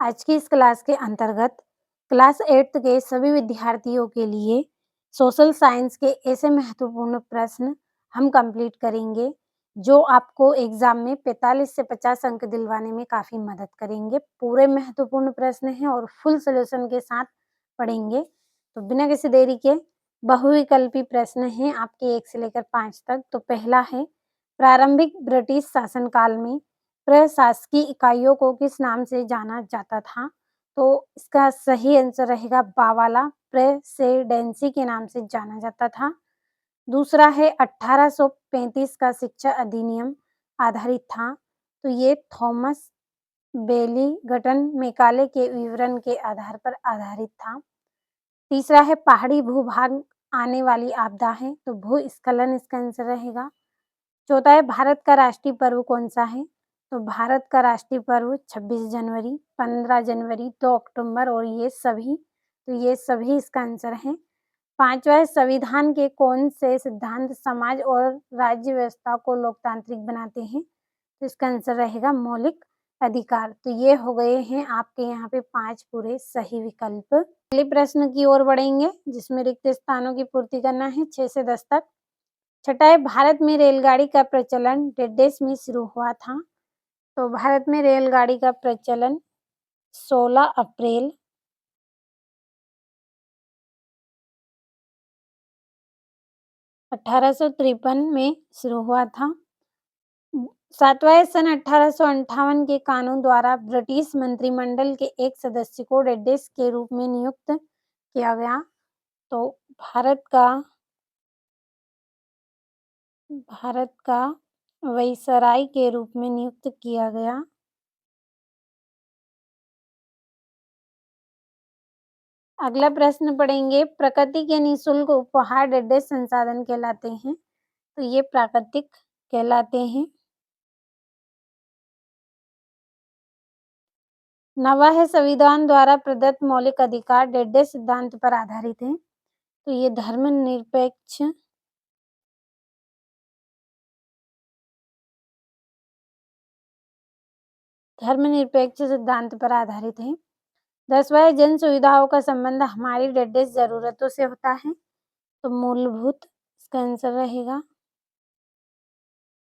आज की इस क्लास के अंतर्गत क्लास 8th के सभी विद्यार्थियों के लिए सोशल साइंस के ऐसे महत्वपूर्ण प्रश्न हम कंप्लीट करेंगे, जो आपको एग्ज़ाम में 45 से 50 अंक दिलवाने में काफ़ी मदद करेंगे। पूरे महत्वपूर्ण प्रश्न हैं और फुल सॉल्यूशन के साथ पढ़ेंगे। तो बिना किसी देरी के बहुविकल्पी प्रश्न हैं आपके 1 से लेकर 5 तक। तो पहला है, प्रारंभिक ब्रिटिश शासनकाल में प्रशासकीय इकाइयों को किस नाम से जाना जाता था? तो इसका सही आंसर रहेगा बावाला प्रेसिडेंसी के नाम से जाना जाता था। दूसरा है 1835 का शिक्षा अधिनियम आधारित था, तो ये थॉमस बेली गटन मैकाले के विवरण के आधार पर आधारित था। तीसरा है पहाड़ी भूभाग आने वाली आपदा है, तो भूस्खलन इसका आंसर रहेगा। चौथा है भारत का राष्ट्रीय पर्व कौन-सा है? तो भारत का राष्ट्रीय पर्व 26 जनवरी, 15 जनवरी, 2 अक्टूबर और ये सभी इसका आंसर है। पाँचवा है संविधान के कौन से सिद्धांत समाज और राज्य व्यवस्था को लोकतांत्रिक बनाते हैं? तो इसका आंसर रहेगा मौलिक अधिकार। तो ये हो गए हैं आपके यहाँ पे 5 पूरे सही विकल्प। अगले प्रश्न की ओर बढ़ेंगे, जिसमें रिक्त स्थानों की पूर्ति करना है 6 से 10 तक। छठा है भारत में रेलगाड़ी का प्रचलन किस देश में शुरू हुआ था? तो भारत में रेलगाड़ी का प्रचलन 16 अप्रैल 1853 में शुरू हुआ था। सातवां है सन 1858 के कानून द्वारा ब्रिटिश मंत्रिमंडल के एक सदस्य को डेडेस के रूप में नियुक्त किया गया। तो भारत का वाइसराय के रूप में नियुक्त किया गया। अगला प्रश्न पढ़ेंगे, प्रकृति के निःशुल्क उपहार डेडेस संसाधन कहलाते हैं, तो ये प्राकृतिक कहलाते हैं। नवा है संविधान द्वारा प्रदत्त मौलिक अधिकार डेडेस सिद्धांत पर आधारित हैं, तो ये धर्मनिरपेक्ष सिद्धांत पर आधारित है। 10वां है जन सुविधाओं का संबंध हमारी डेडेस जरूरतों से होता है, तो मूलभूत इसका आंसर रहेगा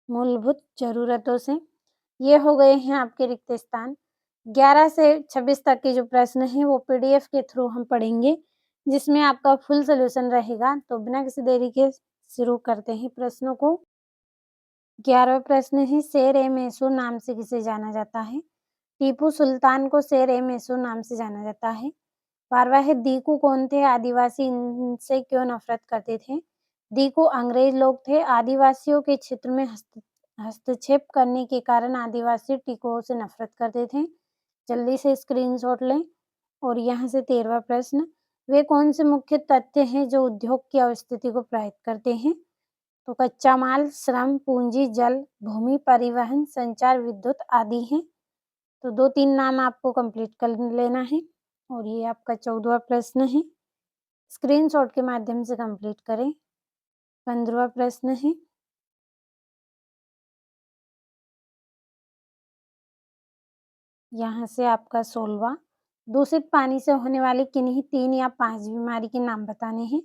मूलभूत जरूरतों से। ये हो गए हैं आपके रिक्त स्थान। 11 से 26 तक के जो प्रश्न हैं वो पीडीएफ के थ्रू हम पढ़ेंगे, जिसमें आपका फुल सॉल्यूशन रहेगा। तो बिना किसी देरी के शुरू करते हैं प्रश्नों को। 11वां प्रश्न है, शेर-ए-मैसूर नाम से किसे जाना जाता है? टीपू सुल्तान को शेर-ए-मैसूर नाम से जाना जाता है। 12वां है, दीकू कौन थे? आदिवासी इनसे क्यों नफरत करते थे? दीकू अंग्रेज लोग थे। आदिवासियों के क्षेत्र में हस्तक्षेप करने के कारण आदिवासी टीकुओं से नफरत करते थे। जल्दी से स्क्रीनशॉट लें। और यहाँ से 13वां प्रश्न, वे कौन से मुख्य तथ्य हैं जो उद्योग की अवस्थिति को प्रभावित करते हैं? तो कच्चा माल, श्रम, पूंजी, जल, भूमि, परिवहन, संचार, विद्युत आदि हैं। तो 2-3 नाम आपको कंप्लीट कर लेना है। और ये आपका 14वां प्रश्न है, स्क्रीनशॉट के माध्यम से कंप्लीट करें। 15वां प्रश्न है, यहाँ से आपका 16वां, दूषित पानी से होने वाली किन्हीं 3 या 5 बीमारी के नाम बताने हैं।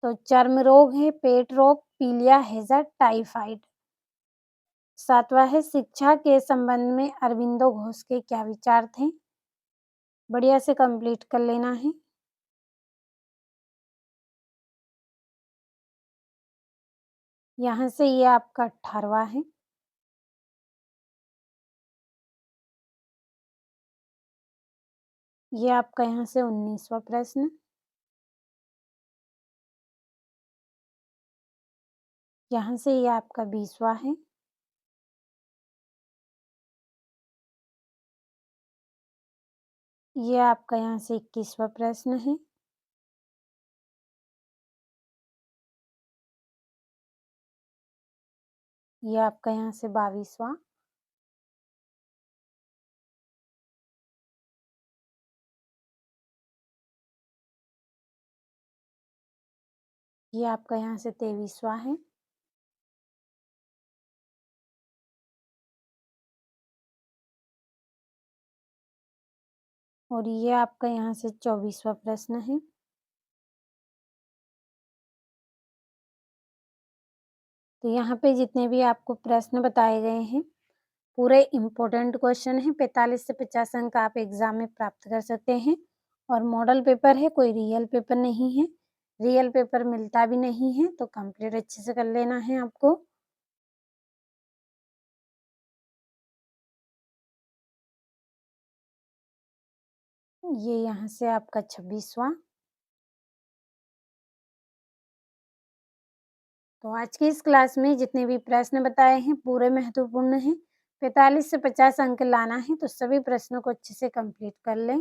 तो चर्म रोग है, पेट रोग, पीलिया, हैजा, टाइफाइड। 7वां है, शिक्षा के संबंध में अरबिंदो घोष के क्या विचार थे? बढ़िया से कंप्लीट कर लेना है। यहाँ से ये आपका 18वां है। ये आपका यहाँ से 19वां प्रश्न। यहाँ से ये आपका 20वां है। ये आपका यहाँ से 21वां प्रश्न है। ये आपका यहाँ से 22वां। ये आपका यहाँ से 23वां है। और ये आपका यहाँ से 24वां प्रश्न है। तो यहाँ पे जितने भी आपको प्रश्न बताए गए हैं, पूरे इम्पोर्टेंट क्वेश्चन हैं, 45 से 50 अंक आप एग्ज़ाम में प्राप्त कर सकते हैं और मॉडल पेपर है, कोई रियल पेपर नहीं है। रियल पेपर मिलता भी नहीं है, तो कंप्लीट अच्छे से कर लेना है आपको। ये यहाँ से आपका 26वां। तो आज की इस क्लास में जितने भी प्रश्न बताए हैं पूरे महत्वपूर्ण हैं। 45 से 50 अंक लाना है, तो सभी प्रश्नों को अच्छे से कंप्लीट कर लें।